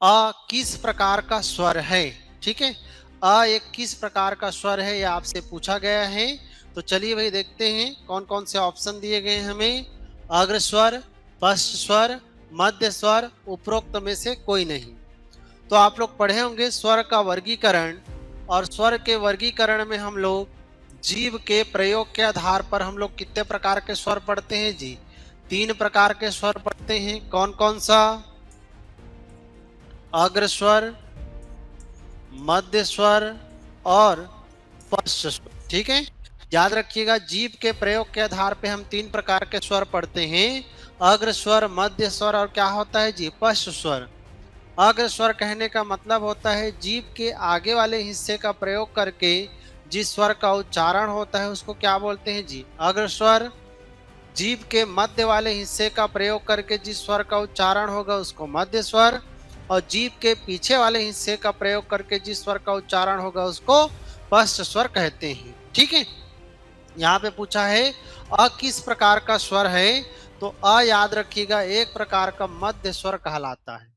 किस प्रकार का स्वर है? ठीक है, एक किस प्रकार का स्वर है, यह आपसे पूछा गया है। तो चलिए भाई देखते हैं कौन कौन से ऑप्शन दिए गए हैं हमें। अग्र स्वर, पश्च स्वर, मध्य स्वर, उपरोक्त में से कोई नहीं। तो आप लोग पढ़े होंगे स्वर का वर्गीकरण, और स्वर के वर्गीकरण में हम लोग जीभ के प्रयोग के आधार पर हम लोग कितने प्रकार के स्वर पढ़ते हैं जी? 3 प्रकार के स्वर पढ़ते हैं। कौन कौन सा? अग्र स्वर, मध्य स्वर और पश्च स्वर। ठीक है, याद रखिएगा जीभ के प्रयोग के आधार पे हम 3 प्रकार के स्वर पढ़ते हैं। अग्र स्वर, मध्य स्वर और क्या होता है जी? पश्च स्वर। अग्र स्वर कहने का मतलब होता है जीभ के आगे वाले हिस्से का प्रयोग करके जिस स्वर का उच्चारण होता है उसको क्या बोलते हैं जी? अग्र स्वर। जीभ के मध्य वाले हिस्से का प्रयोग करके जिस स्वर का उच्चारण होगा उसको मध्य स्वर, और जीभ के पीछे वाले हिस्से का प्रयोग करके जिस स्वर का उच्चारण होगा उसको पश्च स्वर कहते हैं। ठीक है, यहाँ पे पूछा है किस प्रकार का स्वर है, तो याद रखिएगा एक प्रकार का मध्य स्वर कहलाता है।